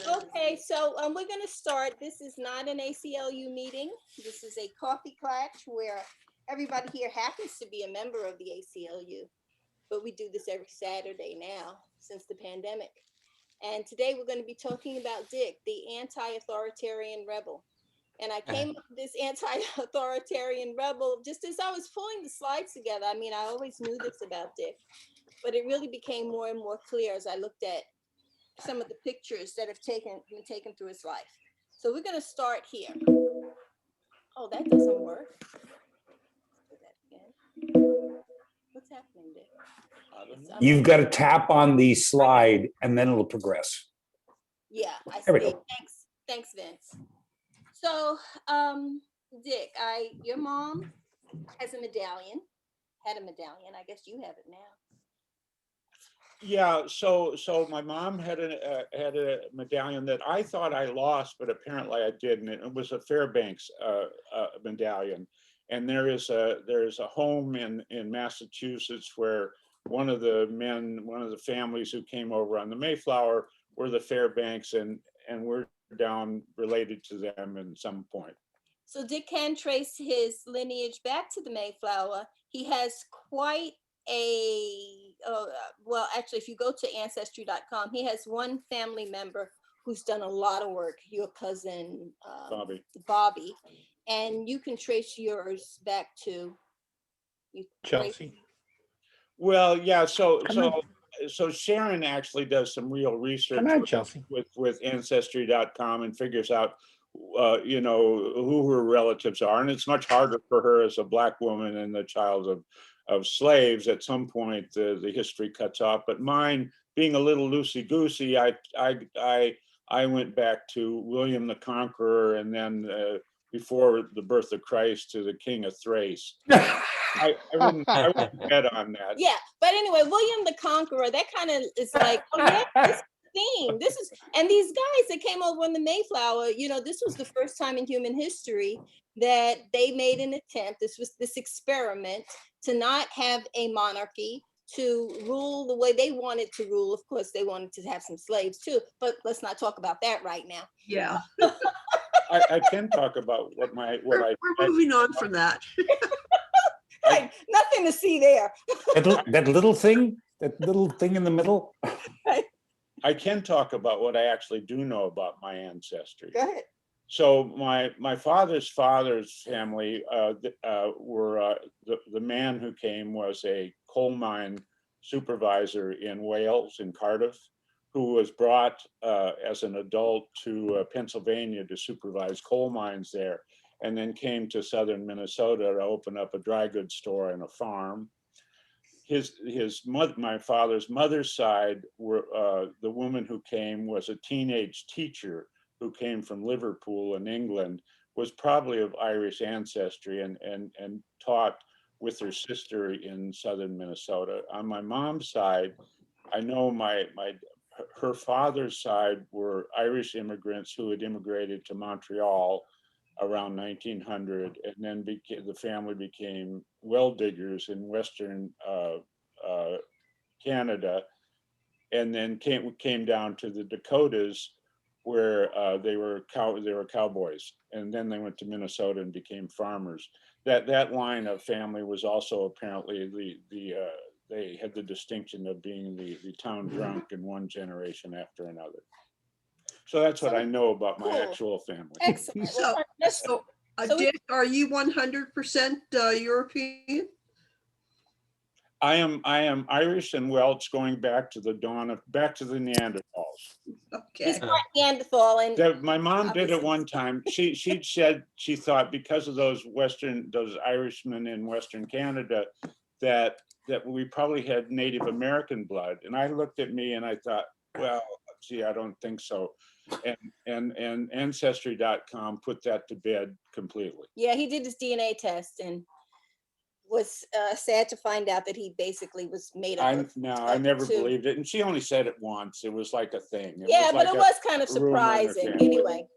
Okay, so we're going to start. This is not an ACLU meeting. This is a coffee Klatch where everybody here happens to be a member of the ACLU, but we do this every Saturday now since the pandemic. And today we're going to be talking about Dick, the anti-authoritarian rebel. And I came up with this anti-authoritarian rebel just as I was pulling the slides together. I mean, I always knew this about Dick, but it really became more and more clear as I looked at some of the pictures that have been taken through his life. So we're going to start here. Oh, that doesn't work. Let's do that again. What's happening there? You've got to tap on the slide and then it'll progress. Yeah, I There we see. go. Thanks, Vince. So, Dick, your mom has a medallion, had a medallion. I guess you have it now. Yeah, so my mom had a medallion that I thought I lost, but apparently I didn't. It was a Fairbanks medallion, and there's a home in Massachusetts where one of the families who came over on the Mayflower were the Fairbanks, and we're down related to them at some point. So Dick can trace his lineage back to the Mayflower. He has quite well, actually, if you go to ancestry.com, he has one family member who's done a lot of work, your cousin Bobby, and you can trace yours back to Chelsea. Well, yeah, so Sharon actually does some real research with ancestry.com and figures out who her relatives are, and it's much harder for her as a Black woman and the child of slaves. At some point the history cuts off, but mine, being a little loosey-goosey, I went back to William the Conqueror, and then before the birth of Christ to the King of Thrace. I wouldn't bet on that. Yeah, but anyway, William the Conqueror, that kind of is like, oh yeah, this theme. This is, and these guys that came over on the Mayflower, this was the first time in human history that they made an attempt. This was this experiment to not have a monarchy, to rule the way they wanted to rule. Of course, they wanted to have some slaves too, but let's not talk about that right now. Yeah. I can talk about we're moving on from that. Right, nothing to see there. that little thing in the middle. I can talk about what I actually do know about my ancestry. Go ahead. So my father's family were the man who came was a coal mine supervisor in Wales, in Cardiff, who was brought as an adult to Pennsylvania to supervise coal mines there, and then came to southern Minnesota to open up a dry goods store and a farm. My father's mother's side were the woman who came was a teenage teacher who came from Liverpool in England, was probably of Irish ancestry, and taught with her sister in southern Minnesota. On my mom's side, I know her father's side were Irish immigrants who had immigrated to Montreal around 1900, and then the family became well diggers in Western Canada, and then came down to the Dakotas, where they were cowboys, and then they went to Minnesota and became farmers. That line of family was also apparently they had the distinction of being the town drunk in one generation after another. So that's what I know about my actual family. Excellent. So, Dick, are you 100% European? I am Irish and Welsh, going back to the Neanderthals. Okay. He's not Neanderthal, and my mom did it one time. She said she thought because of those Irishmen in Western Canada that we probably had Native American blood. And I looked at me and I thought, well, gee, I don't think so. And Ancestry.com put that to bed completely. yeah, he did his DNA test and was sad to find out that he basically was made up. I never believed it, and she only said it once. It was like a thing. But it was kind of surprising.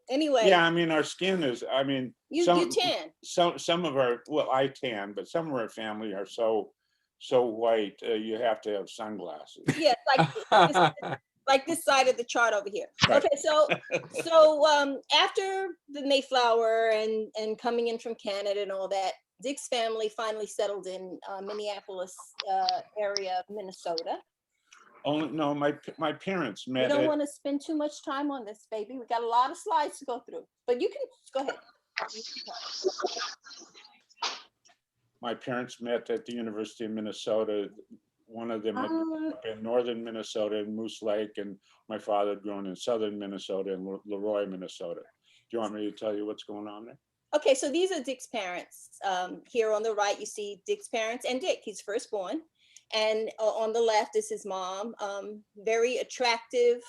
Anyway. Yeah, I mean, our skin is. I mean, you tan. Some of our I tan, but some of our family are so white. You have to have sunglasses. Yeah, like like this side of the chart over here. Right. Okay, so after the Mayflower and coming in from Canada and all that, Dick's family finally settled in Minneapolis area of Minnesota. Oh, no, my parents We met don't at, want to spend too much time on this, baby. We got a lot of slides to go through, but you can go ahead. my parents met at the University of Minnesota. One of them had grown up in northern Minnesota in Moose Lake, and my father had grown in southern Minnesota in Leroy, Minnesota. Do you want me to tell you what's going on there? Okay, so these are Dick's parents. Here on the right, you see Dick's parents and Dick, he's firstborn. And on the left is his mom. Very attractive,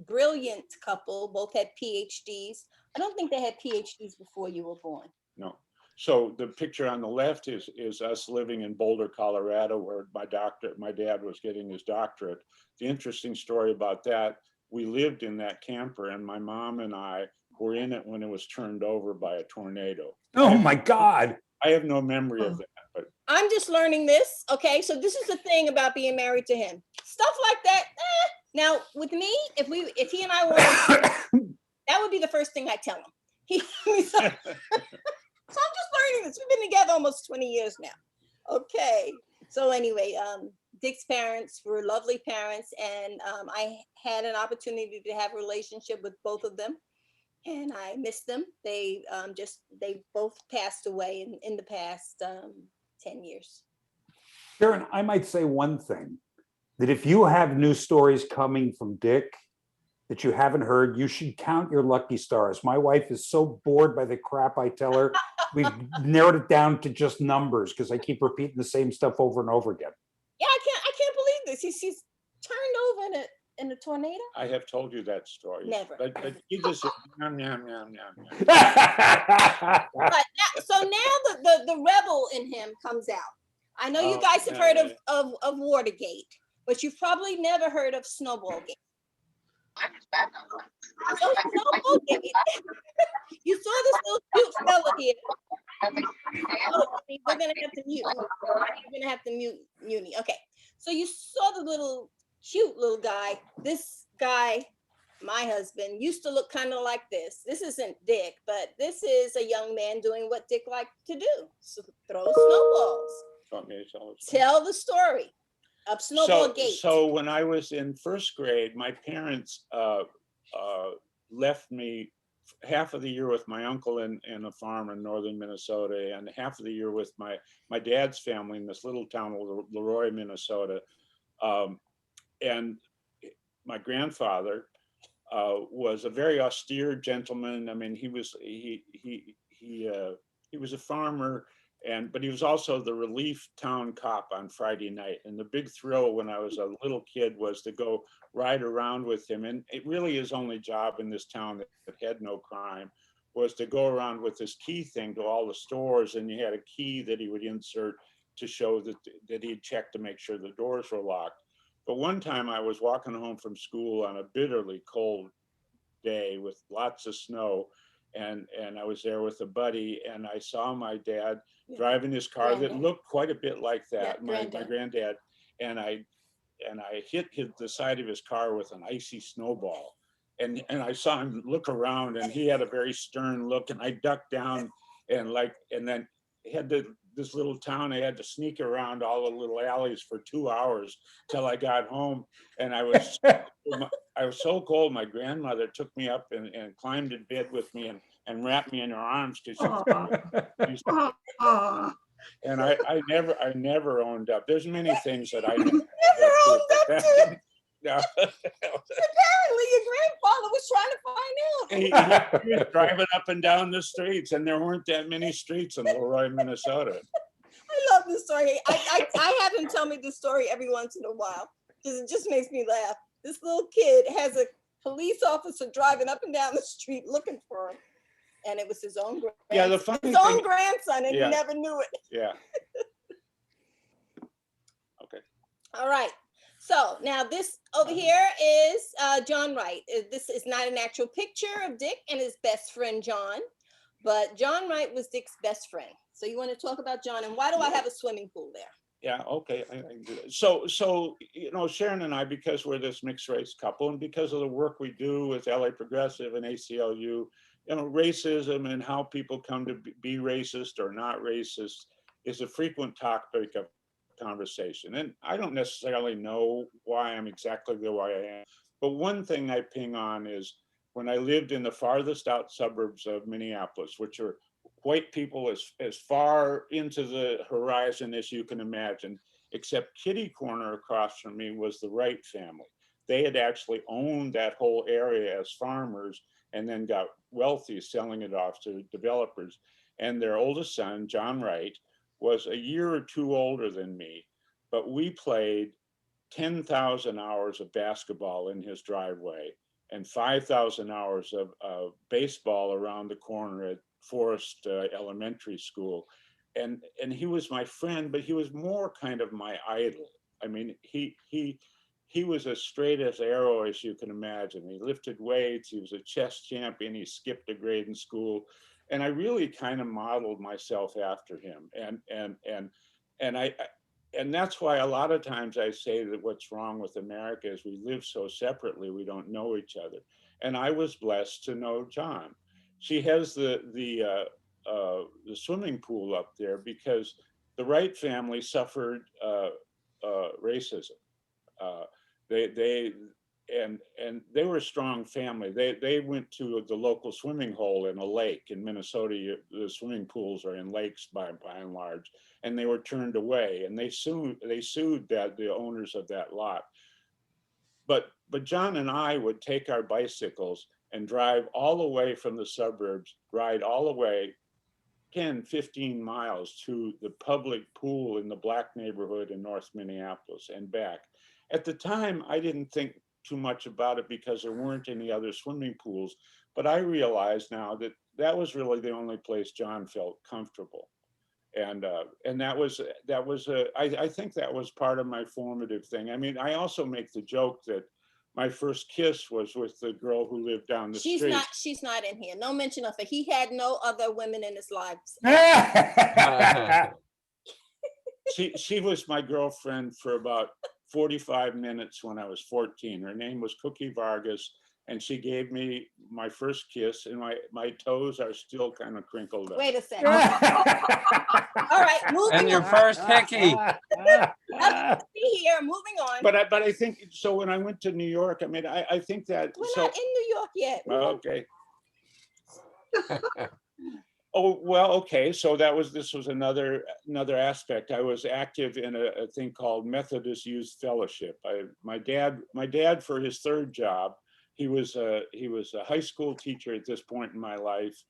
brilliant couple, both had PhDs. I don't think they had PhDs before you were born. No. So the picture on the left is us living in Boulder, Colorado, where my dad was getting his doctorate. The interesting story about that, we lived in that camper, and my mom and I were in it when it was turned over by a tornado. Oh my God. I have no memory of that, but I'm just learning this, okay? So this is the thing about being married to him. Stuff like that, Now, with me, if he and I were, that would be the first thing I tell him. So I'm just learning this. We've been together almost 20 years now. Okay. So anyway, Dick's parents were lovely parents, and I had an opportunity to have a relationship with both of them, and I miss them. They both passed away in the past 10 years. Sharon, I might say one thing, that if you have new stories coming from Dick that you haven't heard, you should count your lucky stars. My wife is so bored by the crap I tell her. We've narrowed it down to just numbers because I keep repeating the same stuff over and over again. Yeah, I can't believe this. He's turned over in a tornado. I have told you that story. Never. But you just yum, yum, yum, yum. But so now the rebel in him comes out. I know you guys have heard of Watergate, but you've probably never heard of Snowballgate. So Snowballgate, you saw this little cute fella here. Oh, we're gonna have to mute. We're gonna have to mute Uni. Okay, so you saw the little cute little guy. This guy, my husband, used to look kind of like this. This isn't Dick, but this is a young man doing what Dick liked to do: so throw snowballs. Want me to tell it? Tell the story of Snowballgate. So when I was in first grade, my parents left me half of the year with my uncle in a farm in northern Minnesota, and half of the year with my dad's family in this little town of Leroy, Minnesota. And my grandfather was a very austere gentleman. I mean, he was a farmer, but he was also the relief town cop on Friday night. And the big thrill when I was a little kid was to go ride around with him. And it really his only job in this town that had no crime was to go around with this key thing to all the stores. And you had a key that he would insert to show that he'd checked to make sure the doors were locked. But one time I was walking home from school on a bitterly cold day with lots of snow. And I was there with a buddy, and I saw my dad driving his car that looked quite a bit like that, my granddad, and I hit the side of his car with an icy snowball, and I saw him look around, and he had a very stern look, and I ducked down, and then had this little town. I had to sneak around all the little alleys for 2 hours till I got home, and I was so cold. My grandmother took me up and climbed in bed with me and wrapped me in her arms because and I never owned up. There's many things that I never owned up to. No. Apparently your grandfather was trying to find out. He was driving up and down the streets, and there weren't that many streets in Leroy, Minnesota. I love this story. I have him tell me this story every once in a while because it just makes me laugh. This little kid has a police officer driving up and down the street looking for him, and it was his own grandson. Yeah, the funny his own grandson, and he never knew it. Yeah. Okay. All right. So now this over here is John Wright. This is not an actual picture of Dick and his best friend, John, but John Wright was Dick's best friend. So you want to talk about John, and why do I have a swimming pool there? Yeah, okay. I can do that. So, you know, Sharon and I, because we're this mixed race couple and because of the work we do with LA Progressive and ACLU, you know, racism and how people come to be racist or not racist is a frequent topic of conversation. And I don't necessarily know why I'm exactly the way I am. But one thing I ping on is when I lived in the farthest out suburbs of Minneapolis, which are white people as far into the horizon as you can imagine, except kitty corner across from me was the Wright family. They had actually owned that whole area as farmers and then got wealthy selling it off to developers. And their oldest son, John Wright, was a year or two older than me, but we played 10,000 hours of basketball in his driveway and 5,000 hours of baseball around the corner at Forest Elementary School. And he was my friend, but he was more kind of my idol. I mean, he was as straight as arrow as you can imagine. He lifted weights, he was a chess champion, he skipped a grade in school. And I really kind of modeled myself after him. And that's why a lot of times I say that what's wrong with America is we live so separately, we don't know each other. And I was blessed to know John. She has the swimming pool up there because the Wright family suffered racism. They were a strong family. They went to the local swimming hole in a lake in Minnesota. The swimming pools are in lakes by and large, and they were turned away. And they sued the owners of that lot. But John and I would take our bicycles and drive all the way from the suburbs, ride all the way 10, 15 miles to the public pool in the Black neighborhood in North Minneapolis and back. At the time, I didn't think too much about it because there weren't any other swimming pools, but I realize now that that was really the only place John felt comfortable. And I think that was part of my formative thing. I mean, I also make the joke that my first kiss was with the girl who lived down the street. She's not in here. No mention of her. He had no other women in his lives. She was my girlfriend for about 45 minutes when I was 14. Her name was Cookie Vargas, and she gave me my first kiss, and my toes are still kind of crinkled up. Wait a second. All right, moving And your on. first hickey. See here, moving on. But I think so. When I went to New York, I mean, I think that We're not in New York yet. Okay. Oh, well, okay. So this was another aspect. I was active in a thing called Methodist Youth Fellowship. My dad for his third job, he was a high school teacher at this point in my life,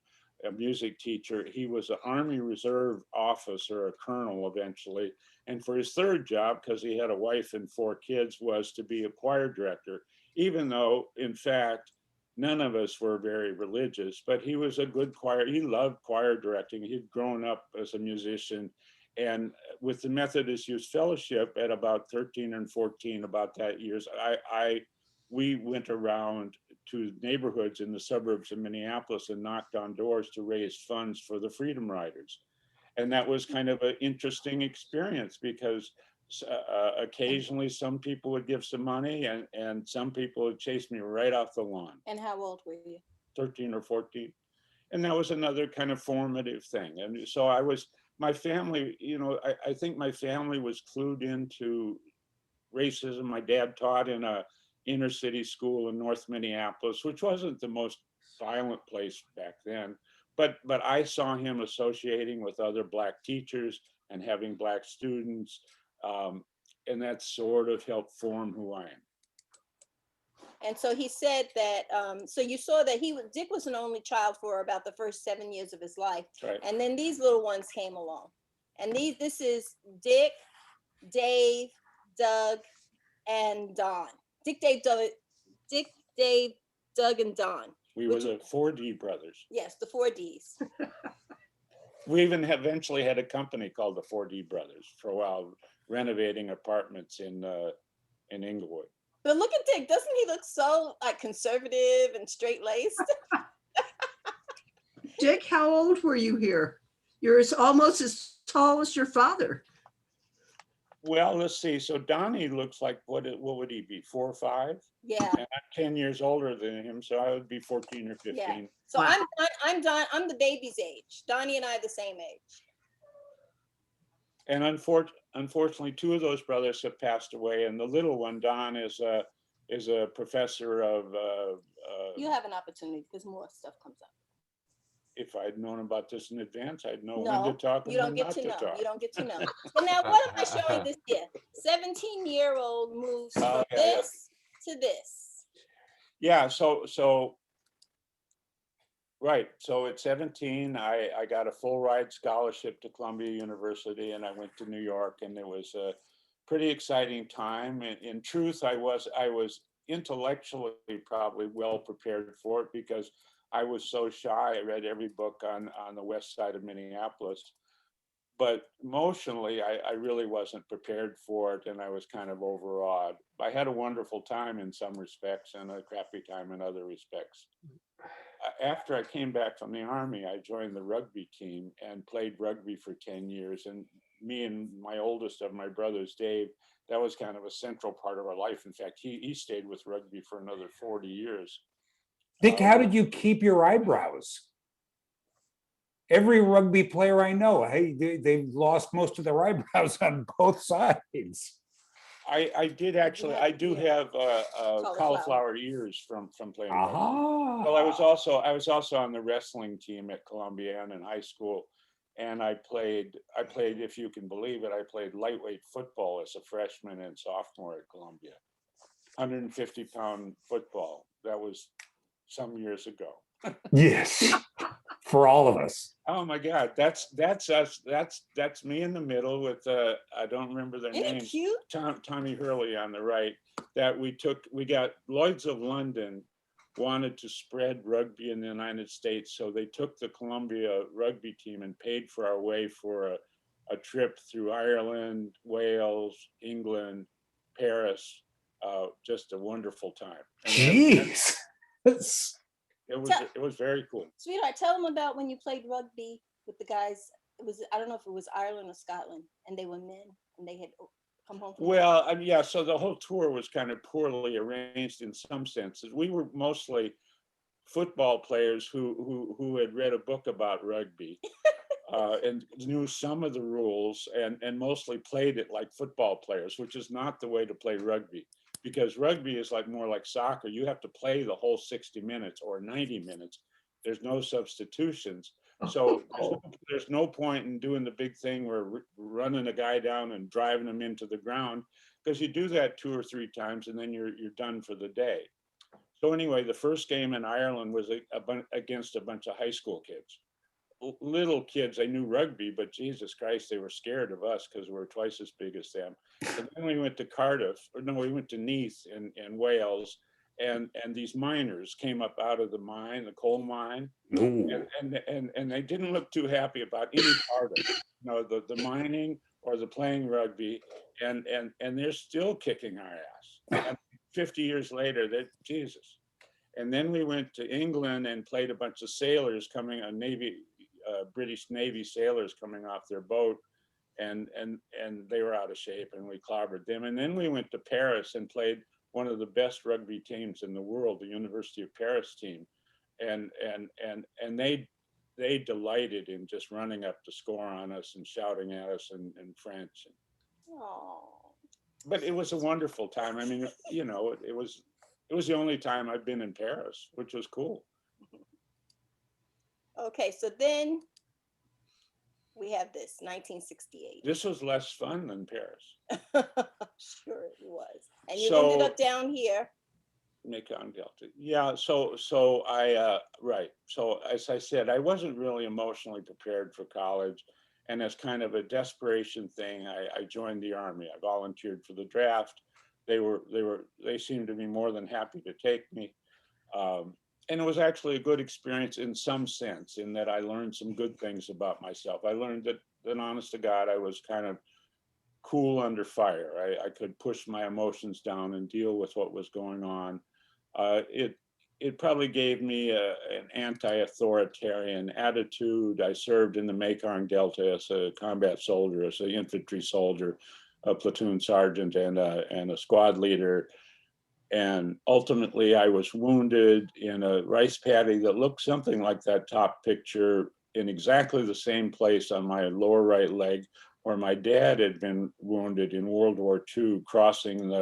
a music teacher. He was an Army Reserve officer, a colonel eventually. And for his third job, because he had a wife and 4 kids, was to be a choir director, even though, in fact, none of us were very religious, but he was a good choir. He loved choir directing. He'd grown up as a musician. And with the Methodist Youth Fellowship at about 13 and 14, about that years, we went around to neighborhoods in the suburbs of Minneapolis and knocked on doors to raise funds for the Freedom Riders. And that was kind of an interesting experience because occasionally some people would give some money and some people would chase me right off the lawn. And how old were you? 13 or 14. And that was another kind of formative thing. And so my family, you know, I think my family was clued into racism. My dad taught in a inner city school in North Minneapolis, which wasn't the most violent place back then. But I saw him associating with other Black teachers and having Black students. And that sort of helped form who I am. And so he said that, so you saw that Dick was an only child for about the first 7 years of his life. Right. And then these little ones came along. And this is Dick, Dave, Doug, and Don. Dick, Dave, Doug, and Don. We were the 4D brothers. Yes, the 4 Ds. We even eventually had a company called the 4D Brothers for a while, renovating apartments in Inglewood. But look at Dick. Doesn't he look so conservative and straight-laced? Dick, how old were you here? You're almost as tall as your father. Well, let's see. So Donnie looks like, what would he be, 4 or 5? Yeah, And I'm 10 years older than him, so I would be 14 or 15. yeah. So Wow. I'm the baby's age. Donnie and I are the same age. And unfortunately, 2 of those brothers have passed away, and the little one, Don, is a professor of. You have an opportunity because more stuff comes up. If I'd known about this in advance, I'd know when No, to talk and you don't when get not to to know. talk. You don't get to know. So now what am I showing this here? 17-year-old moves from Oh, yeah, this to this. Yeah, so right. So at 17, I got a full ride scholarship to Columbia University, and I went to New York, and it was a pretty exciting time. In truth, I was intellectually probably well prepared for it because I was so shy. I read every book on the west side of Minneapolis. But emotionally, I really wasn't prepared for it, and I was kind of overawed. I had a wonderful time in some respects and a crappy time in other respects. After I came back from the Army, I joined the rugby team and played rugby for 10 years. And me and my oldest of my brothers, Dave, that was kind of a central part of our life. In fact, he stayed with rugby for another 40 years. Dick, how did you keep your eyebrows? Every rugby player I know, hey, they've lost most of their eyebrows on both sides. I did actually, I do have cauliflower ears from playing rugby. Well, I was also on the wrestling team at Columbia in high school, and I played, if you can believe it, I played lightweight football as a freshman and sophomore at Columbia. 150-pound football. That was some years ago. Yes, for all of us. Oh my God, that's us. That's me in the middle with I don't remember their Isn't it names. cute? Tommy Hurley on the right. That we got Lloyd's of London wanted to spread rugby in the United States, so they took the Columbia rugby team and paid for our way for a trip through Ireland, Wales, England, Paris. Just a wonderful time. Jeez. It was very cool. Sweetheart, tell them about when you played rugby with the guys. It was, I don't know if it was Ireland or Scotland, and they were men and they had come home from Well, I mean, yeah, so the whole tour was kind of poorly arranged in some senses. We were mostly football players who had read a book about rugby and knew some of the rules and mostly played it like football players, which is not the way to play rugby, because rugby is more like soccer. You have to play the whole 60 minutes or 90 minutes. There's no substitutions. So there's no point in doing the big thing where running a guy down and driving him into the ground, because you do that 2 or 3 times and then you're done for the day. So anyway, the first game in Ireland was against a bunch of high school kids. Little kids, they knew rugby, but Jesus Christ, they were scared of us because we were twice as big as them. And then we went to we went to Neath in Wales, and these miners came up out of the mine, the coal mine, and they didn't look too happy about any part of it, the mining or the playing rugby, and they're still kicking our ass. And 50 years later, Jesus. And then we went to England and played a bunch of sailors coming on British Navy sailors coming off their boat, and they were out of shape, and we clobbered them. And then we went to Paris and played one of the best rugby teams in the world, the University of Paris team, and they delighted in just running up to score on us and shouting at us in French. But it was a wonderful time. I mean, it was the only time I've been in Paris, which was cool. Okay, so then we have this 1968. This was less fun than Paris. Sure it was. And you ended up down here. Mekong Delta. Yeah, so I, right. So as I said, I wasn't really emotionally prepared for college. And as kind of a desperation thing, I joined the Army. I volunteered for the draft. They seemed to be more than happy to take me. And it was actually a good experience in some sense, in that I learned some good things about myself. I learned that honest to God, I was kind of cool under fire. I could push my emotions down and deal with what was going on. It probably gave me an anti-authoritarian attitude. I served in the Mekong Delta as a combat soldier, as an infantry soldier. a platoon sergeant and a squad leader. And ultimately I was wounded in a rice paddy that looked something like that top picture, in exactly the same place on my lower right leg where my dad had been wounded in World War II, crossing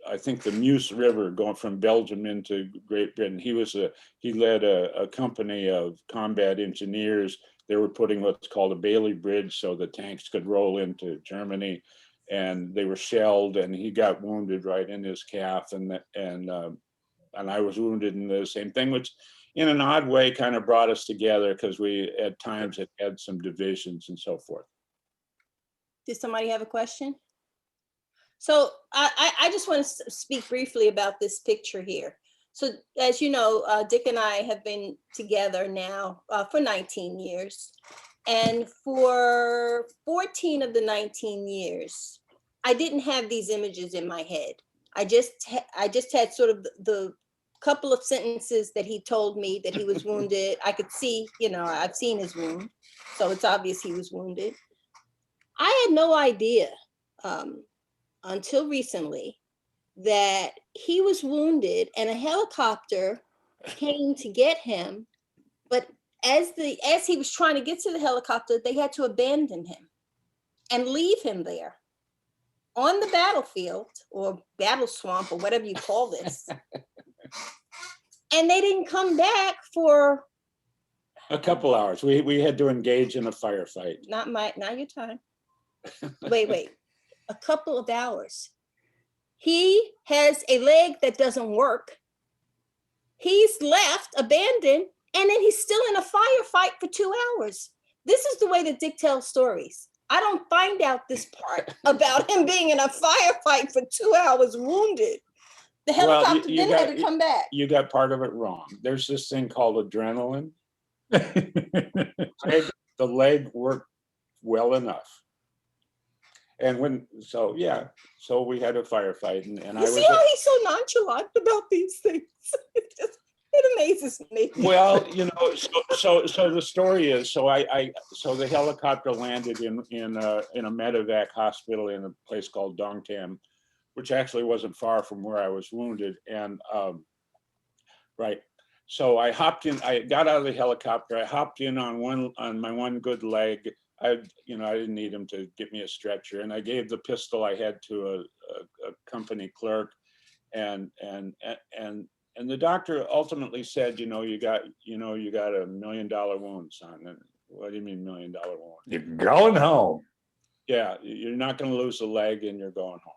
I think the Meuse River, going from Belgium into Great Britain. He led a company of combat engineers. They were putting what's called a Bailey Bridge so the tanks could roll into Germany, and they were shelled, and he got wounded right in his calf, and I was wounded in the same thing, which in an odd way kind of brought us together because we at times had some divisions and so forth. Did somebody have a question? So I just want to speak briefly about this picture here. So as you know, Dick and I have been together now for 19 years. And for 14 of the 19 years, I didn't have these images in my head. I just had sort of the couple of sentences that he told me that he was wounded. I could see, I've seen his wound. So it's obvious he was wounded. I had no idea until recently that he was wounded and a helicopter came to get him. But as he was trying to get to the helicopter, they had to abandon him and leave him there on the battlefield or battle swamp or whatever you call this. And they didn't come back for a couple hours. We had to engage in a firefight. Not your time. Wait. A couple of hours. He has a leg that doesn't work. He's left abandoned, and then he's still in a firefight for 2 hours. This is the way that Dick tells stories. I don't find out this part about him being in a firefight for 2 hours wounded. The helicopter then had to come back. You got part of it wrong. There's this thing called adrenaline. The leg worked well enough. And so we had a firefight, and I was. See how he's so nonchalant about these things? It amazes me. Well, so the story is, so the helicopter landed in a medevac hospital in a place called Dongtam, which actually wasn't far from where I was wounded, and right. So I hopped in. I got out of the helicopter. I hopped in on my one good leg. I didn't need him to get me a stretcher, and I gave the pistol I had to a company clerk, and the doctor ultimately said, you got $1 million wound, son. And what do you mean $1 million wound? You're going home. Yeah, you're not going to lose a leg, and you're going home.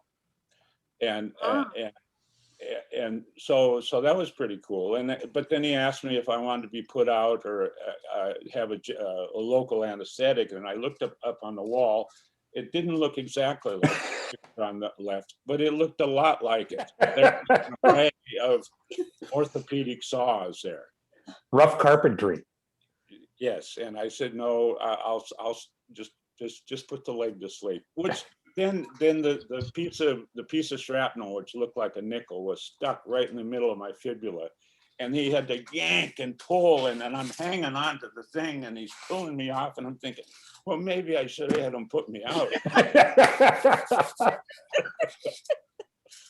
And so that was pretty cool. But then he asked me if I wanted to be put out or have a local anesthetic, and I looked up on the wall. It didn't look exactly like it on the left, but it looked a lot like it. There was an array of orthopedic saws there. Rough carpentry. Yes, and I said no. I'll just put the leg to sleep. Which then the piece of shrapnel, which looked like a nickel, was stuck right in the middle of my fibula, and he had to yank and pull, and I'm hanging on to the thing, and he's pulling me off, and I'm thinking, well, maybe I should have had him put me out.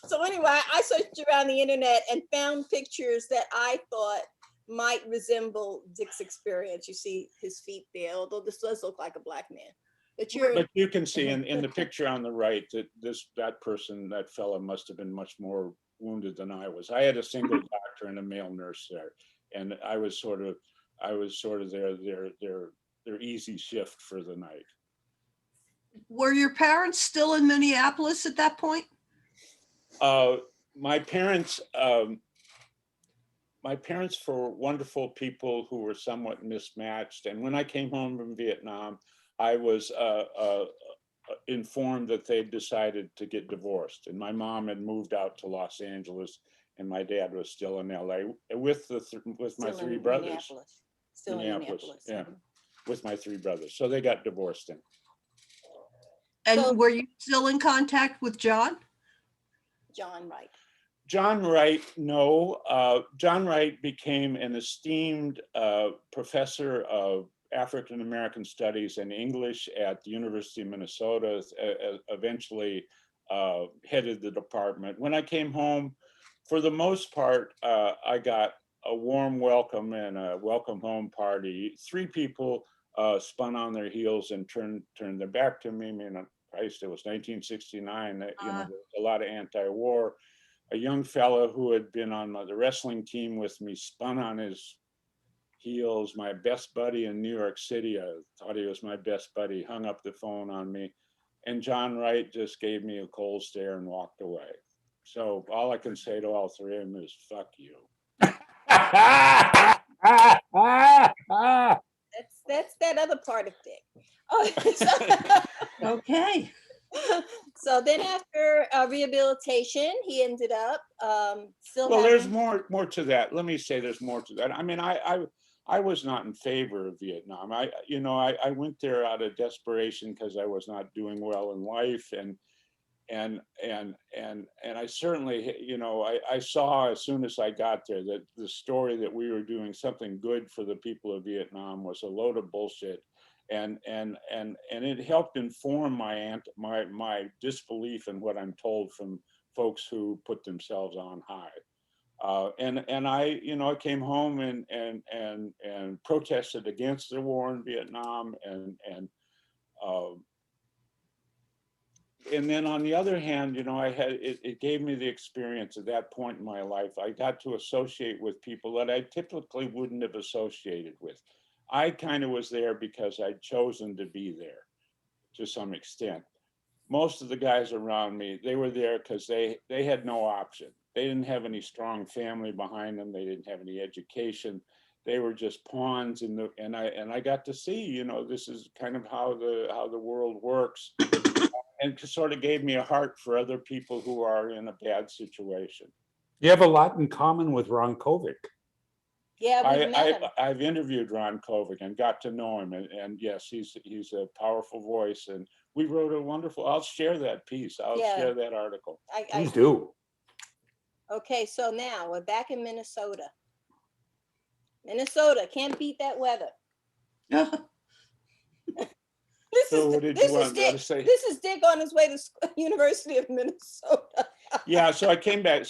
So anyway, I searched around the internet and found pictures that I thought might resemble Dick's experience. You see his feet there, although this does look like a black man. But you can see in the picture on the right that that fellow must have been much more wounded than I was. I had a single doctor and a male nurse there, and I was sort of their easy shift for the night. Were your parents still in Minneapolis at that point? My parents were wonderful people who were somewhat mismatched, and when I came home from Vietnam, I was informed that they'd decided to get divorced, and my mom had moved out to Los Angeles, and my dad was still in LA with my three brothers. Still in Minneapolis. Yeah, with my three brothers. So they got divorced then. And were you still in contact with John? John Wright. John Wright, no. John Wright became an esteemed professor of African American Studies and English at the University of Minnesota, eventually headed the department. When I came home, for the most part, I got a warm welcome and a welcome home party. 3 people spun on their heels and turned their back to me. I mean, Christ, it was 1969. You know, there was a lot of anti-war. A young fellow who had been on the wrestling team with me spun on his heels. My best buddy in New York City, I thought he was my best buddy, hung up the phone on me. And John Wright just gave me a cold stare and walked away. So all I can say to all 3 of them is, fuck you. That's that other part of Dick. Oh, Okay. so then after rehabilitation, he ended up still Well, there's having. more to that. Let me say there's more to that. I mean, I was not in favor of Vietnam. I went there out of desperation because I was not doing well in life, and I certainly, you know, I saw as soon as I got there that the story that we were doing something good for the people of Vietnam was a load of bullshit, and it helped inform my disbelief in what I'm told from folks who put themselves on high. And I, you know, I came home and protested against the war in Vietnam, and then on the other hand, you know, it gave me the experience at that point in my life. I got to associate with people that I typically wouldn't have associated with. I kind of was there because I'd chosen to be there to some extent. Most of the guys around me, they were there because they had no option. They didn't have any strong family behind them. They didn't have any education. They were just pawns in the, and I got to see, you know, this is kind of how the world works. And sort of gave me a heart for other people who are in a bad situation. You have a lot in common with Ron Kovic. Yeah, we've met him. I've interviewed Ron Kovic and got to know him, and yes, he's a powerful voice, and we wrote a wonderful. I'll share that piece. I'll share that article. Please do. Okay, so now we're back in Minnesota. Minnesota can't beat that weather. This is Dick on his way to University of Minnesota. Yeah, so I came back.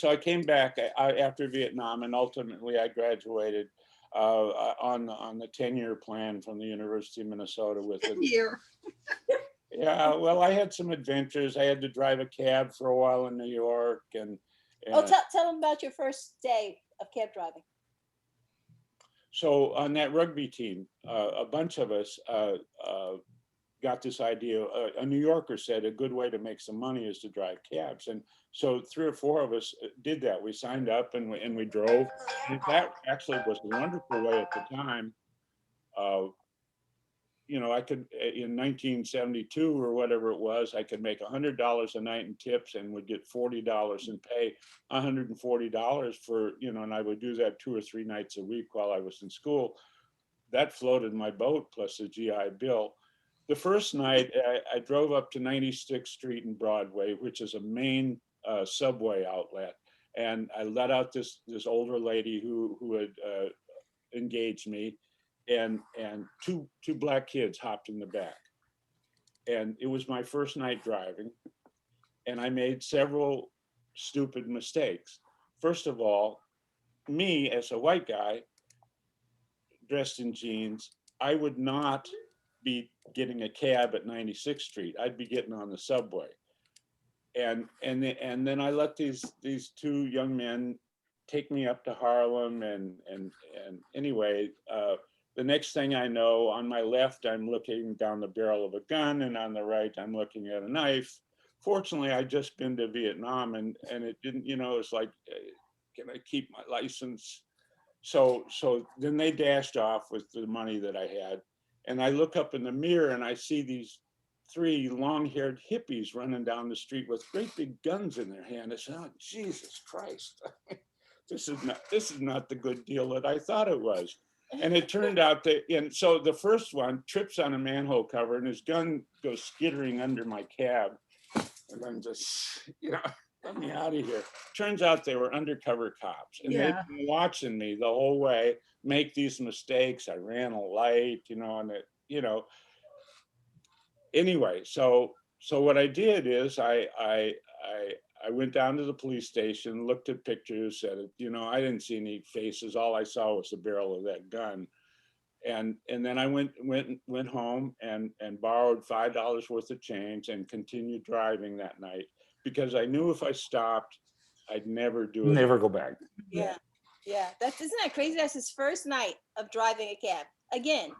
After Vietnam, and ultimately I graduated on the 10-year plan from the University of Minnesota with a year. Yeah, well, I had some adventures. I had to drive a cab for a while in New York, and oh, tell them about your first day of cab driving. So on that rugby team, a bunch of us got this idea. A New Yorker said a good way to make some money is to drive cabs, and so 3 or 4 of us did that. We signed up and we drove. And that actually was a wonderful way at the time. You know, I could, in 1972 or whatever it was, I could make $100 a night in tips and would get $40 in pay, $140 for, you know, and I would do that 2 or 3 nights a week while I was in school. That floated my boat plus the GI Bill. The first night I drove up to 96th Street and Broadway, which is a main subway outlet. And I let out this older lady who had engaged me. And two black kids hopped in the back, and it was my first night driving, and I made several stupid mistakes. First of all, me as a white guy dressed in jeans, I would not be getting a cab at 96th Street. I'd be getting on the subway, and then I let these 2 young men take me up to Harlem, and anyway. The next thing I know, on my left, I'm looking down the barrel of a gun, and on the right, I'm looking at a knife. Fortunately, I'd just been to Vietnam, and it didn't, you know, it's like, can I keep my license? So then they dashed off with the money that I had. And I look up in the mirror and I see these 3 long-haired hippies running down the street with great big guns in their hand. I said, oh, Jesus Christ, this is not the good deal that I thought it was. And it turned out that, and so the first one trips on a manhole cover and his gun goes skittering under my cab. And I'm just, you know, Let me out of here. Turns out they were undercover cops, and they've Yeah. been watching me the whole way make these mistakes. I ran a light, and it, anyway, so what I did is I went down to the police station, looked at pictures, said, I didn't see any faces. All I saw was the barrel of that gun. And then I went home and borrowed $5 worth of change and continued driving that night, because I knew if I stopped, I'd never do it. Never go back. Yeah. Yeah. Isn't that crazy? That's his first night of driving a cab. Again,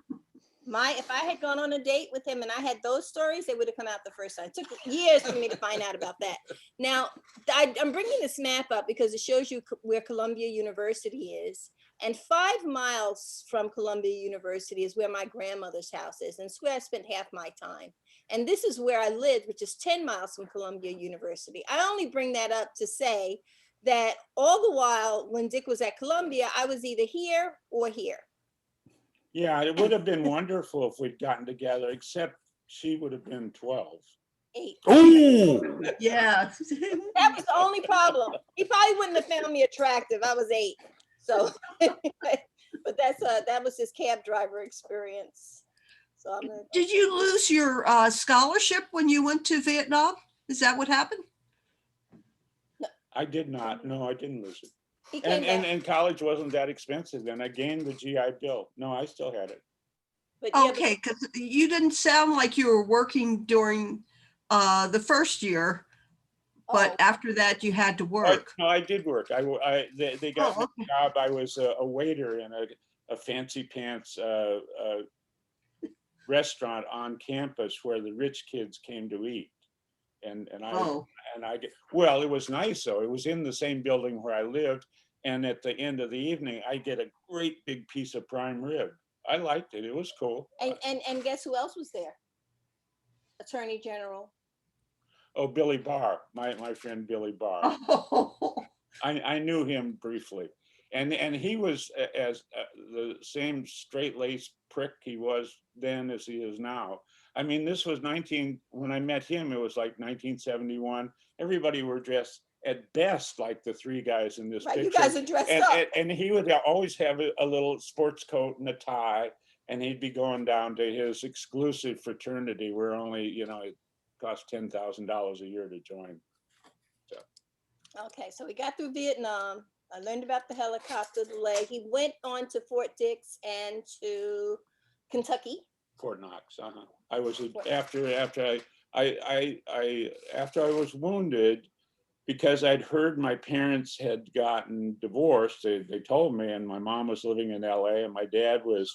if I had gone on a date with him and I had those stories, they would have come out the first time. It took years for me to find out about that. Now, I'm bringing this map up because it shows you where Columbia University is. And 5 miles from Columbia University is where my grandmother's house is. And it's where I spent half my time. And this is where I lived, which is 10 miles from Columbia University. I only bring that up to say that all the while when Dick was at Columbia, I was either here or here. Yeah, it would have been wonderful if we'd gotten together, except she would have been 12. 8. Ooh. Yeah. That was the only problem. He probably wouldn't have found me attractive. I was 8. So, but that was his cab driver experience. So Did you lose your scholarship when you went to Vietnam? Is that what happened? I did not. No, I didn't lose it. he came back. And college wasn't that expensive then. I gained the GI Bill. No, I still had it. But yeah, Okay, because you didn't sound like you were working during the first year, but after that you had to work. No, I did work. They got me okay. a job. I was a waiter in a fancy pants restaurant on campus where the rich kids came to eat. And well, it was nice though. It was in the same building where I lived. And at the end of the evening, I get a great big piece of prime rib. I liked it. It was cool. and guess who else was there? Attorney General. Oh, Billy Barr, my friend Billy Barr. Oh. I knew him briefly, and he was as the same straight-laced prick he was then as he is now. I mean, this was when I met him, it was like 1971. Everybody were dressed at best like the 3 guys in this picture. You guys are dressed up. And he would always have a little sports coat and a tie, and he'd be going down to his exclusive fraternity where only, it cost $10,000 a year to join. So. Okay, so we got through Vietnam. I learned about the helicopter, the leg. He went on to Fort Dix and to Kentucky. Fort Knox. I was after I was wounded, because I'd heard my parents had gotten divorced. They told me, and my mom was living in LA, and my dad was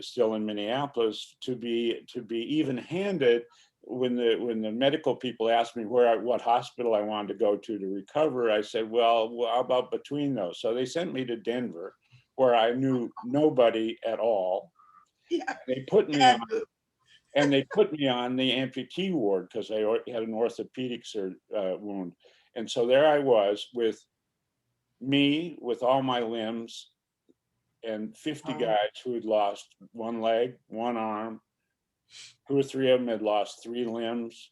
still in Minneapolis. To be even-handed, when the medical people asked me what hospital I wanted to go to recover, I said, well, how about between those? So they sent me to Denver, where I knew nobody at all. Yeah. They put me on, and they put me on the amputee ward because I had an orthopedic wound. And so there I was with all my limbs, and 50 guys who had lost 1 leg, 1 arm. 2 or 3 of them had lost 3 limbs.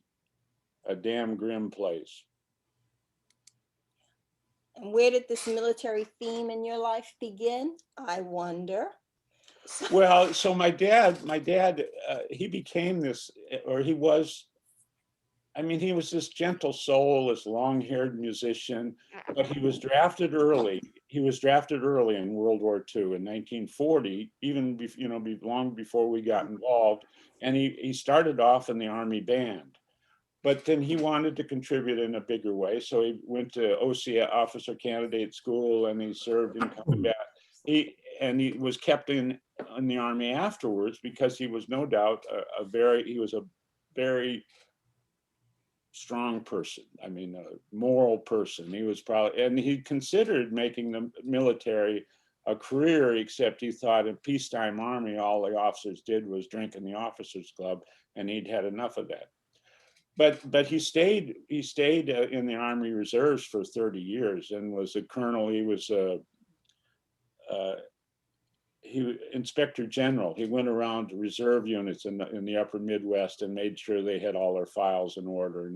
A damn grim place. And where did this military theme in your life begin? I wonder. Well, so my dad, he became this, or he was, he was this gentle soul, this long-haired musician, but he was drafted early. He was drafted early in World War II in 1940, even long before we got involved. And he started off in the Army band, but then he wanted to contribute in a bigger way. So he went to OCA, Officer Candidate School, and he served in combat. He was kept in the Army afterwards because he was no doubt a very strong person. A moral person. He was and he considered making the military a career, except he thought in peacetime Army, all the officers did was drink in the officers club, and he'd had enough of that. But he stayed in the Army Reserves for 30 years and was a colonel. He was Inspector General. He went around to reserve units in the upper Midwest and made sure they had all their files in order.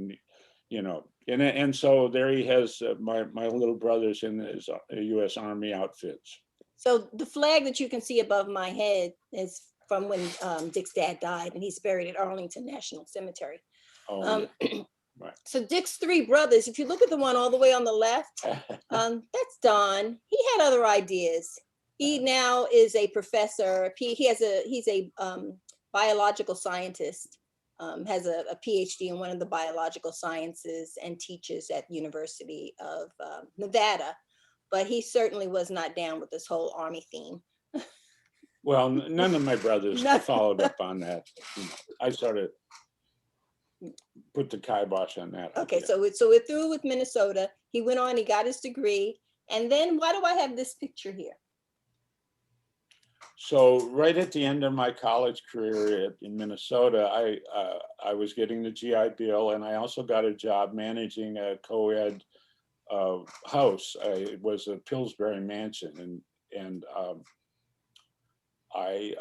you know, and so there he has my little brothers in his U.S. Army outfits. So the flag that you can see above my head is from when Dick's dad died, and he's buried at Arlington National Cemetery. Oh, yeah. Right. So Dick's three brothers, if you look at the one all the way on the left, that's Don. He had other ideas. He now is a professor. He's a biological scientist, has a PhD in one of the biological sciences and teaches at University of Nevada. But he certainly was not down with this whole Army theme. Well, none of my brothers followed up on that. You know, I sort of put the kibosh on that. Okay, idea. so we're through with Minnesota. He went on, he got his degree. And then why do I have this picture here? So right at the end of my college career in Minnesota, I was getting the GI Bill, and I also got a job managing a co-ed house. It was a Pillsbury mansion, and I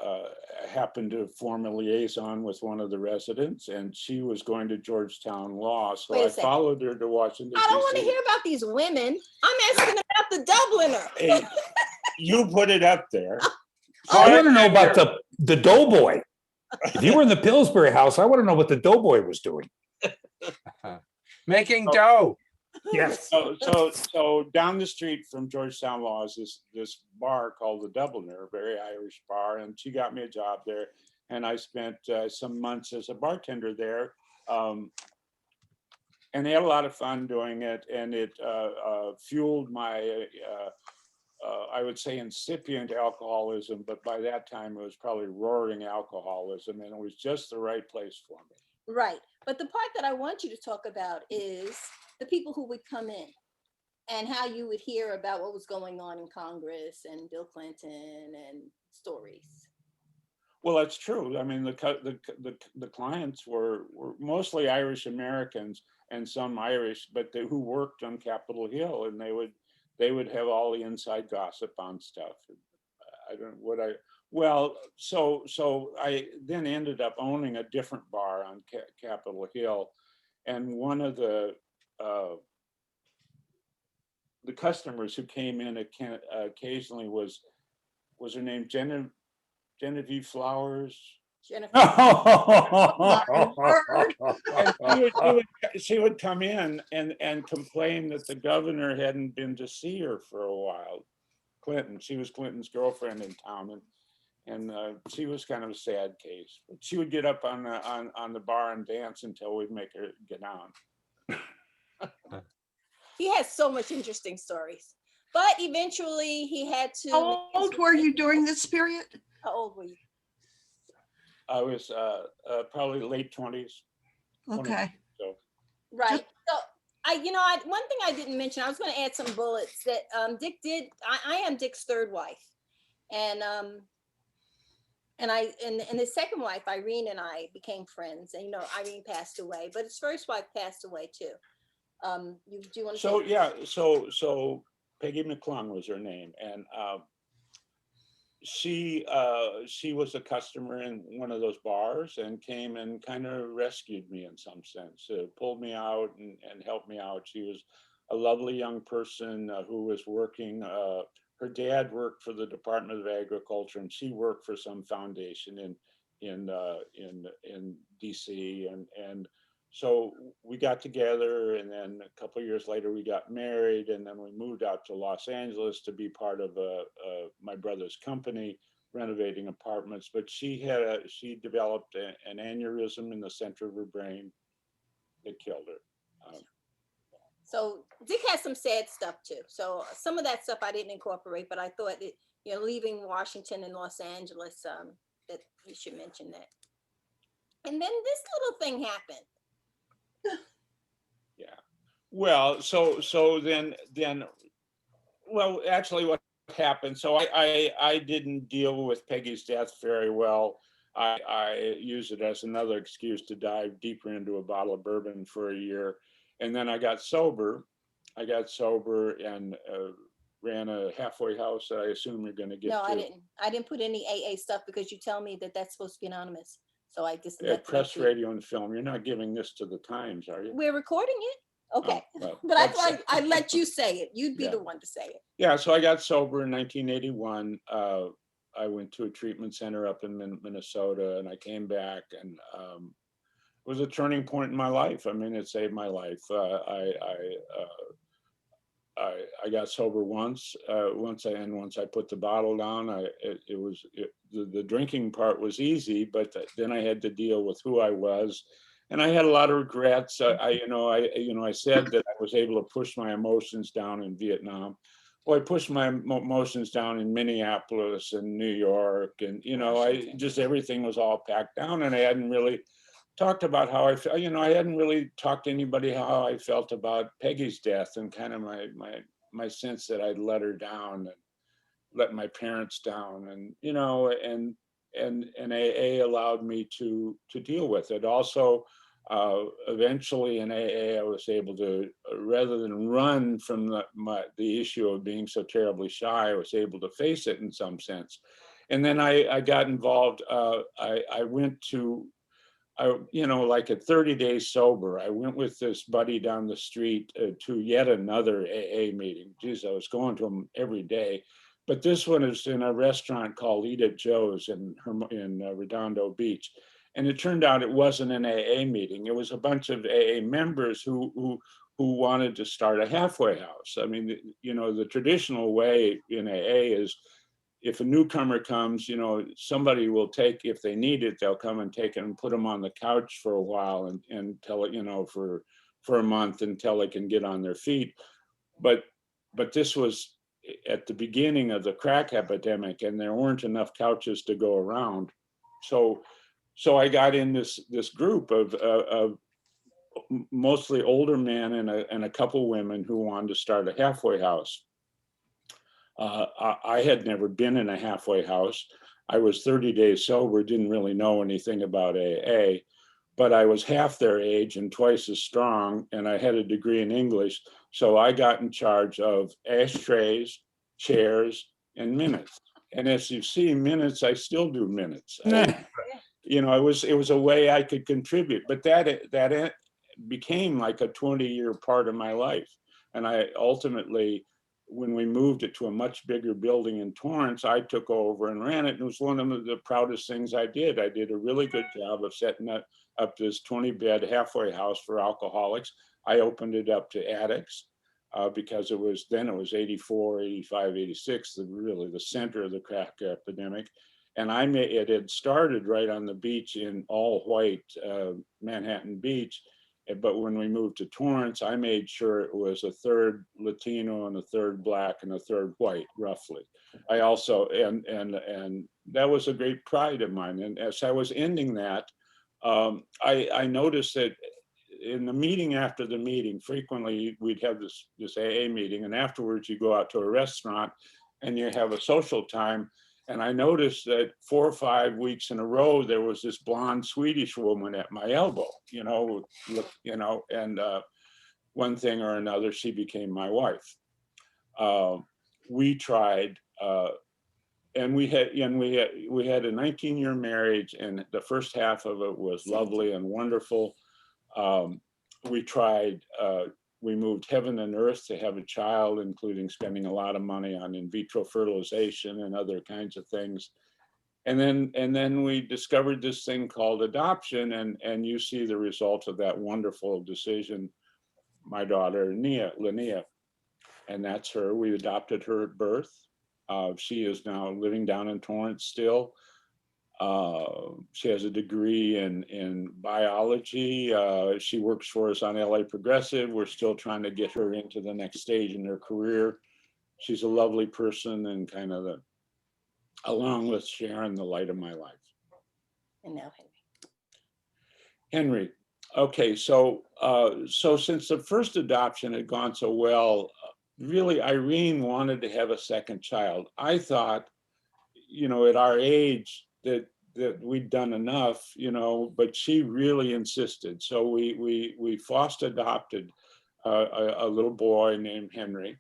happened to form a liaison with one of the residents, and she was going to Georgetown Law, so I followed her to Washington, I don't want to hear about these women. I'm asking about the Dubliner. Hey, you put it up there. So I want to know about the doughboy. If you were in the Pillsbury house, I want to know what the doughboy was doing. Making dough. Yes. So down the street from Georgetown Law is this bar called the Dubliner, a very Irish bar, and she got me a job there, and I spent some months as a bartender there, and I had a lot of fun doing it, and it fueled my I would say incipient alcoholism, but by that time it was probably roaring alcoholism, and it was just the right place for me. Right, but the part that I want you to talk about is the people who would come in and how you would hear about what was going on in Congress and Bill Clinton and stories. Well, that's true. I mean, the clients were mostly Irish Americans and some Irish, but who worked on Capitol Hill, and they would have all the inside gossip on stuff. I don't know what well, so I then ended up owning a different bar on Capitol Hill, and one of the customers who came in occasionally was her name Genevieve Flowers. She would come in and complain that the governor hadn't been to see her for a while. Clinton, she was Clinton's girlfriend in town, and she was kind of a sad case. But she would get up on the bar and dance until we'd make her get down. He has so much interesting stories, but eventually he had to. How old were you during this period? How old were you? I was probably late 20s. Okay. So. Right. So one thing I didn't mention, I was going to add some bullets that Dick did. I am Dick's third wife, and his second wife, Irene, and I became friends. And Irene passed away, but his first wife passed away too. Do you want to? So yeah, so Peggy McClung was her name, and she was a customer in one of those bars and came and kind of rescued me in some sense, pulled me out and helped me out. She was a lovely young person who was working. Her dad worked for the Department of Agriculture, and she worked for some foundation in DC, and so we got together, and then a couple of years later we got married, and then we moved out to Los Angeles to be part of my brother's company renovating apartments. But she developed an aneurysm in the center of her brain that killed her. So Dick has some sad stuff too. So some of that stuff I didn't incorporate, but I thought that leaving Washington and Los Angeles, that you should mention that. And then this little thing happened. Yeah. Well, so then well, actually what happened, so I didn't deal with Peggy's death very well. I used it as another excuse to dive deeper into a bottle of bourbon for a year. And then I got sober and ran a halfway house that I assume you're going to get to. No, I didn't put any AA stuff because you tell me that that's supposed to be anonymous. So I just Yeah, let press, radio, and film. You're not giving this to the Times, are you? We're recording it. Okay. Oh, well, But I that's- thought I let you say it. You'd be Yeah. the one to say it. Yeah, so I got sober in 1981. I went to a treatment center up in Minnesota, and I came back, and it was a turning point in my life. I mean, it saved my life. I got sober once I put the bottle down, the drinking part was easy, but then I had to deal with who I was, and I had a lot of regrets. I said that I was able to push my emotions down in Vietnam. Well, I pushed my emotions down in Minneapolis and New York, and everything was all packed down, and I hadn't really talked about how I felt. I hadn't really talked to anybody how I felt about Peggy's death, and kind of my sense that I'd let her down and let my parents down, and AA allowed me to deal with it. Also, eventually in AA, I was able to, rather than run from the issue of being so terribly shy, I was able to face it in some sense. And then I got involved. I went to, like at 30 days sober, I went with this buddy down the street to yet another AA meeting. Geez, I was going to them every day. But this one is in a restaurant called Eat at Joe's in Redondo Beach. And it turned out it wasn't an AA meeting. It was a bunch of AA members who wanted to start a halfway house. I mean, the traditional way in AA is, if a newcomer comes, somebody will take, if they need it, they'll come and take it and put them on the couch for a while and tell it, for a month until they can get on their feet. But this was at the beginning of the crack epidemic, and there weren't enough couches to go around. So I got in this group of mostly older men and a couple women who wanted to start a halfway house. I had never been in a halfway house. I was 30 days sober, didn't really know anything about AA, but I was half their age and twice as strong, and I had a degree in English. So I got in charge of ashtrays, chairs, and minutes. And as you see, minutes, I still do minutes. It was a way I could contribute, but that became like a 20-year part of my life. And I ultimately, when we moved it to a much bigger building in Torrance, I took over and ran it. And it was one of the proudest things I did. I did a really good job of setting up this 20-bed halfway house for alcoholics. I opened it up to addicts because it was 84, 85, 86, really the center of the crack epidemic. And it had started right on the beach in all white Manhattan Beach. But when we moved to Torrance, I made sure it was a third Latino and a third Black and a third white, roughly. I also, and that was a great pride of mine. And as I was ending that, I noticed that in the meeting after the meeting, frequently we'd have this AA meeting, and afterwards you go out to a restaurant and you have a social time. And I noticed that 4 or 5 weeks in a row, there was this blonde Swedish woman at my elbow, and one thing or another, she became my wife. We tried, and we had a 19-year marriage, and the first half of it was lovely and wonderful. We tried. We moved heaven and earth to have a child, including spending a lot of money on in vitro fertilization and other kinds of things. And then we discovered this thing called adoption, and you see the result of that wonderful decision. My daughter, LINNEA, and that's her. We adopted her at birth. She is now living down in Torrance still. She has a degree in biology. She works for us on LA Progressive. We're still trying to get her into the next stage in her career. She's a lovely person and kind of along with Sharon, the light of my life. And now Henry. Okay, so since the first adoption had gone so well, really Irene wanted to have a second child. I thought, at our age, that we'd done enough, but she really insisted. So we foster adopted a little boy named Henry.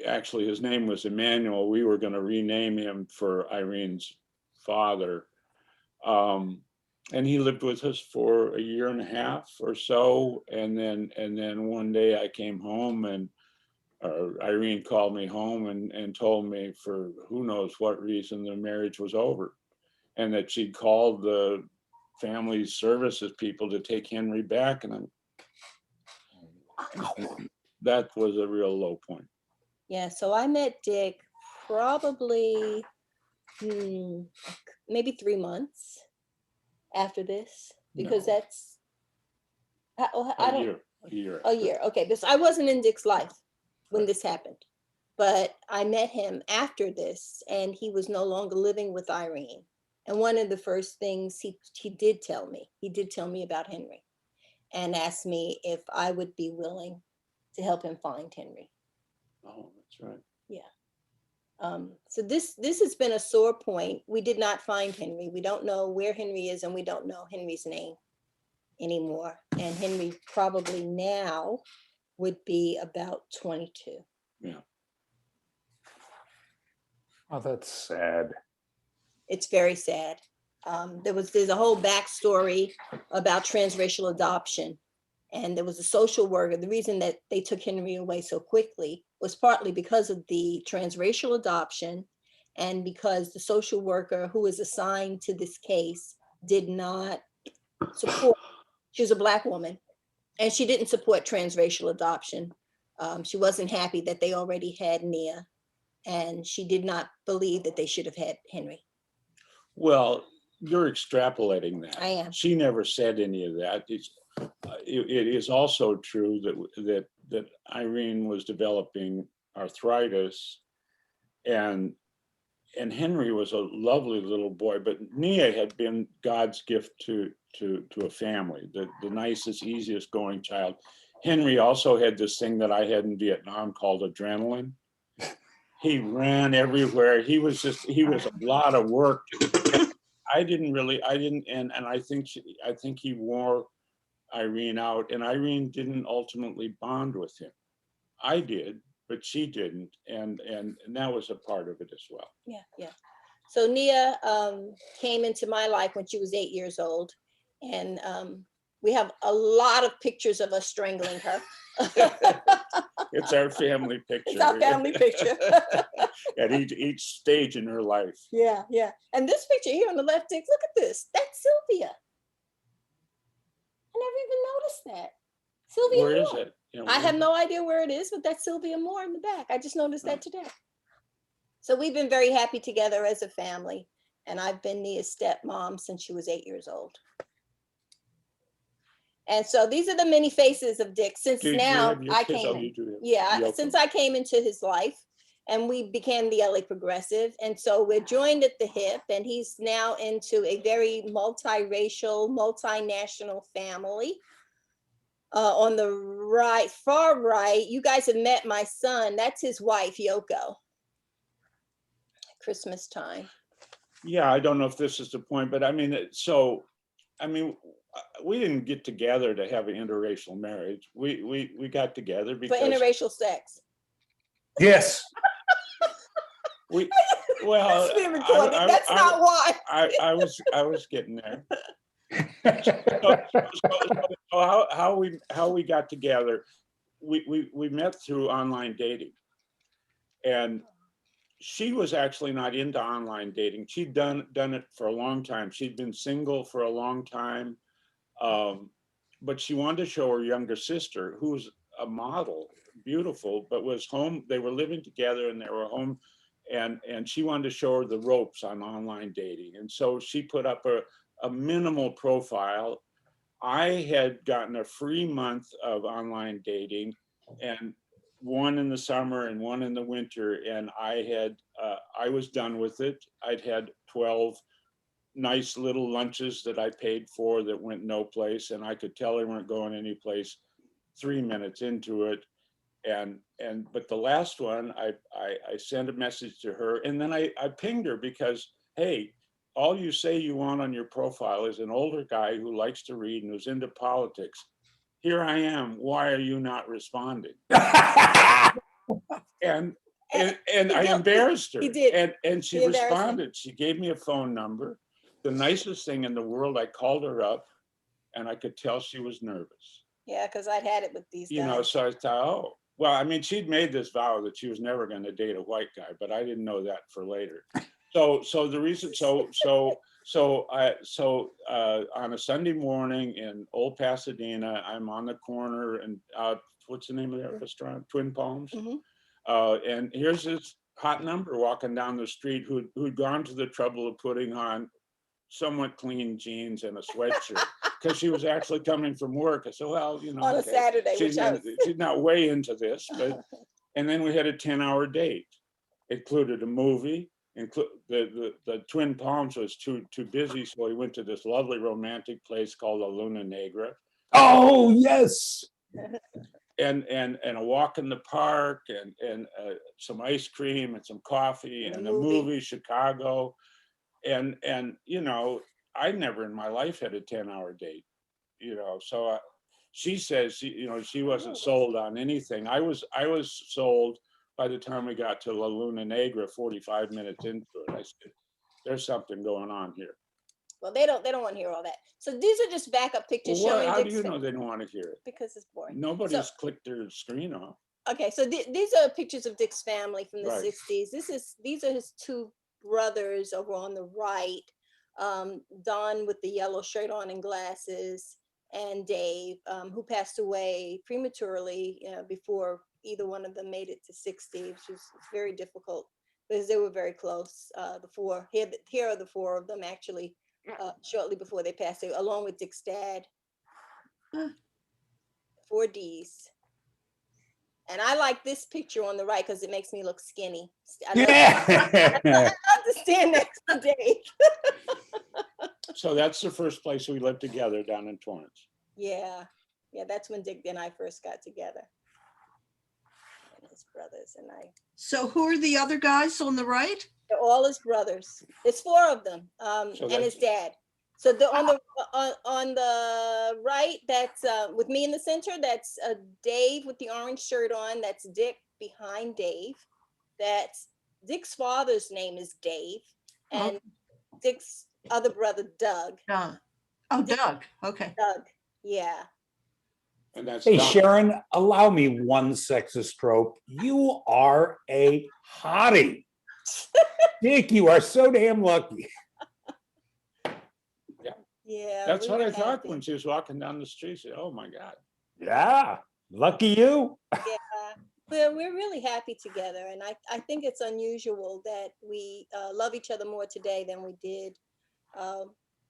Actually, his name was Emmanuel. We were going to rename him for Irene's father. And he lived with us for 1.5 years or so. And then one day I came home, and Irene called me home and told me, for who knows what reason, the marriage was over, and that she'd called the family services people to take Henry back. And that was a real low point. Yeah, so I met Dick probably maybe 3 months after this, because No. that's I don't A year. a year. Okay, because I wasn't in Dick's life when this happened, but I met him after this, and he was no longer living with Irene. And one of the first things he did tell me about Henry, and asked me if I would be willing to help him find Henry. Oh, that's right. Yeah. So this has been a sore point. We did not find Henry. We don't know where Henry is, and we don't know Henry's name anymore. And Henry probably now would be about 22. Yeah. Oh, that's sad. It's very sad. There's a whole backstory about transracial adoption. And there was a social worker. The reason that they took Henry away so quickly was partly because of the transracial adoption, and because the social worker who was assigned to this case did not support, she was a Black woman, and she didn't support transracial adoption. She wasn't happy that they already had Nia, and she did not believe that they should have had Henry. Well, you're extrapolating that. I am. She never said any of that. It is also true that Irene was developing arthritis, and Henry was a lovely little boy, but Nia had been God's gift to a family, the nicest, easiest going child. Henry also had this thing that I had in Vietnam called adrenaline. He ran everywhere. He was a lot of work. I didn't, and I think he wore Irene out, and Irene didn't ultimately bond with him. I did, but she didn't, and that was a part of it as well. Yeah. So Nia came into my life when she was 8 years old, and we have a lot of pictures of us strangling her. It's our family picture. It's our family picture. At each stage in her life. Yeah. And this picture here on the left, Dick, look at this. That's Sylvia. I never even noticed that. Sylvia Where is Moore. it? You know, I have no idea where it is, but that's Sylvia Moore in the back. I just noticed that today. So we've been very happy together as a family, and I've been Nia's stepmom since she was 8 years old. And so these are the many faces of Dick since now I came in. Yeah, since I came into his life, and we became the LA Progressive. And so we're joined at the hip, and he's now into a very multiracial, multinational family. On the right, far right, you guys have met my son. That's his wife, Yoko. Christmas time. Yeah, I don't know if this is the point, but I mean, we didn't get together to have an interracial marriage. We got together because for interracial sex. Yes. Well, it's being recorded. That's not why. I was getting there. So how we got together? We met through online dating, and she was actually not into online dating. She'd done it for a long time. She'd been single for a long time, but she wanted to show her younger sister, who was a model, beautiful, but was home. They were living together, and they were home, and she wanted to show her the ropes on online dating. And so she put up a minimal profile. I had gotten a free month of online dating, and one in the summer and one in the winter, and I was done with it. I'd had 12 nice little lunches that I paid for that went no place, and I could tell they weren't going any place 3 minutes into it. But the last one, I sent a message to her, and then I pinged her because, hey, all you say you want on your profile is an older guy who likes to read and who's into politics. Here I am. Why are you not responding? And And I embarrassed her. He did. And she He embarrassed him. responded. She gave me a phone number. The nicest thing in the world. I called her up and I could tell she was nervous. Yeah, because I'd had it with these guys. You know, so I thought, oh, well, I mean, she'd made this vow that she was never going to date a white guy, but I didn't know that for later. So the reason, on a Sunday morning in Old Pasadena, I'm on the corner and what's the name of that restaurant? Twin Palms. Mhm. And here's this hot number walking down the street who'd gone to the trouble of putting on somewhat clean jeans and a sweatshirt because she was actually coming from work. I said, well, you know, On a Saturday, she's not way into this, but, and then we had a 10-hour date. It included a movie. The Twin Palms was too busy, so we went to this lovely romantic place called La Luna Negra. Oh, yes. And a walk in the park and some ice cream and some coffee and a movie, Chicago. And you know, I never in my life had a 10-hour date, you know, so she says, she wasn't sold on anything. I was sold by the time we got to La Luna Negra, 45 minutes into it. I said, there's something going on here. Well, they don't want to hear all that. So these are just backup pictures showing. How do you know they don't want to hear it? Because it's boring. Nobody's clicked their screen off. Okay, so these are pictures of Dick's family from the Right. 60s. These are his two brothers over on the right. Don with the yellow shirt on and glasses, and Dave, who passed away prematurely before either one of them made it to 60, which was very difficult because they were very close. The four, here are the four of them actually, shortly before they passed away, along with Dick's dad. 4 Ds. And I like this picture on the right because it makes me look skinny. I love to stand next to Dave. So that's the first place we lived together, down in Torrance. Yeah, that's when Dick and I first got together. And his brothers and I. So who are the other guys on the right? They're all his brothers. There's 4 of them, and his dad. So on the right, that's with me in the center. That's Dave with the orange shirt on. That's Dick behind Dave. That's Dick's father's name is Dave, and Dick's other brother Doug. Doug. Okay. Doug. Yeah. And that's Hey, Don. Sharon, allow me one sexist trope. You are a hottie. Dick, you are so damn lucky. Yeah. That's we what were I thought happy. when she was walking down the street. She said, oh my God. Yeah, lucky you. Yeah, we're really happy together, and I think it's unusual that we love each other more today than we did,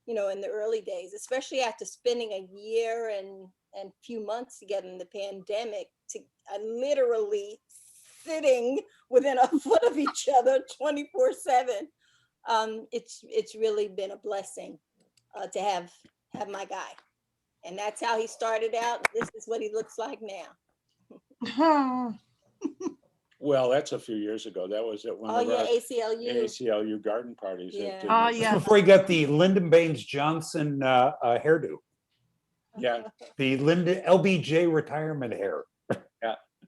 in the early days, especially after spending a year and few months together in the pandemic. Literally sitting within a foot of each other 24/7. It's really been a blessing to have my guy. And that's how he started out. This is what he looks like now. Well, that's a few years ago. That was at one of our ACLU. ACLU garden parties. Yeah. Yeah. Before he got the Lyndon Baines Johnson hairdo, Yeah. the LBJ retirement hair.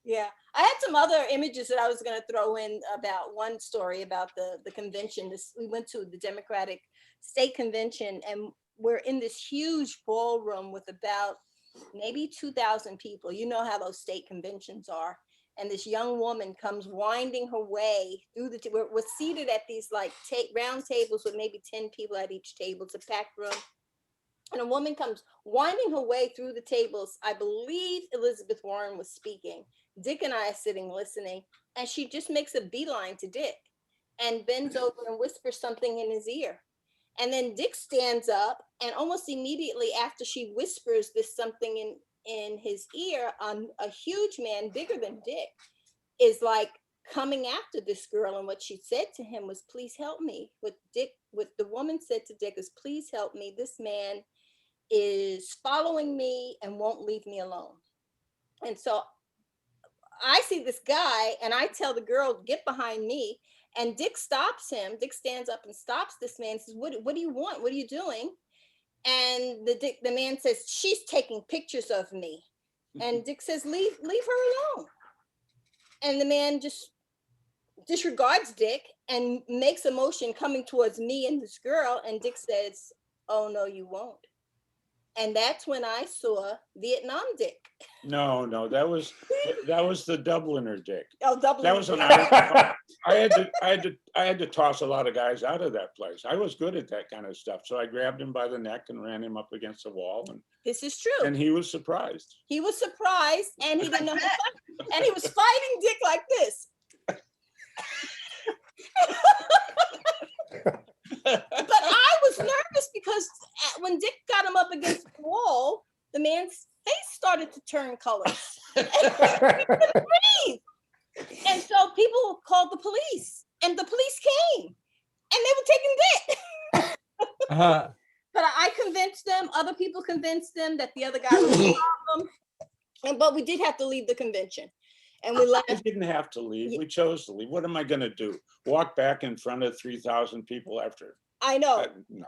Yeah, I had some other images that I was going to throw in about one story about the convention. We went to the Democratic State Convention, and we're in this huge ballroom with about maybe 2,000 people. You know how those state conventions are. And this young woman comes winding her way through we're seated at these like round tables with maybe 10 people at each table. It's a packed room. And a woman comes winding her way through the tables. I believe Elizabeth Warren was speaking. Dick and I are sitting listening, and she just makes a beeline to Dick and bends over and whispers something in his ear. And then Dick stands up, and almost immediately after she whispers this something in his ear, a huge man, bigger than Dick, is like coming after this girl. And what she said to him was, please help me. What the woman said to Dick is, please help me. This man is following me and won't leave me alone. And so I see this guy, and I tell the girl, get behind me. And Dick stops him. Dick stands up and stops this man and says, what do you want? What are you doing? And the man says, she's taking pictures of me. And Dick says, leave her alone. And the man just disregards Dick and makes a motion coming towards me and this girl, and Dick says, "Oh no, you won't." And that's when I saw Vietnam Dick. No, that was the Dubliner Dick. Oh, Dublin. That was when I had to toss a lot of guys out of that place. I was good at that kind of stuff. So I grabbed him by the neck and ran him up against the wall, and This is true. he was surprised. He was surprised, and he didn't know how to fight. And he was fighting Dick like this. But I was nervous because when Dick got him up against the wall, the man's face started to turn colors. And so people called the police, and the police came, and they were taking Dick. But I convinced them, other people convinced them that the other guy was a problem. But we did have to leave the convention. And we left. We didn't have to leave. We chose to leave. What am I going to do? Walk back in front of 3,000 people after? I know. No.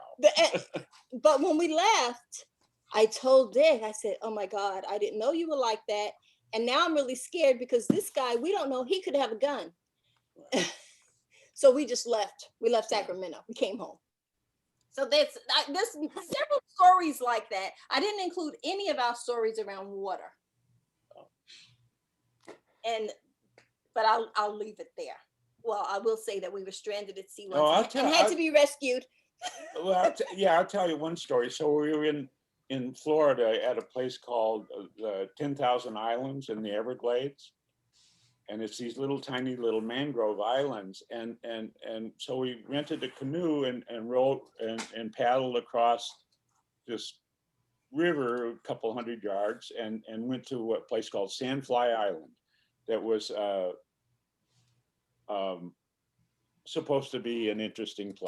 But when we left, I told Dick, I said, "Oh my God, I didn't know you were like that. And now I'm really scared because this guy, we don't know, he could have a gun." So we just left. We left Sacramento. We came home. So there's several stories like that. I didn't include any of our stories around water. But I'll leave it there. Well, I will say that we were stranded at sea once and had to be rescued. Well, I'll tell you one story. So we were in Florida at a place called the 10,000 Islands in the Everglades. And it's these tiny little mangrove islands. And so we rented a canoe and rowed and paddled across this river a couple hundred yards and went to a place called Sandfly Island that was supposed to be an interesting place.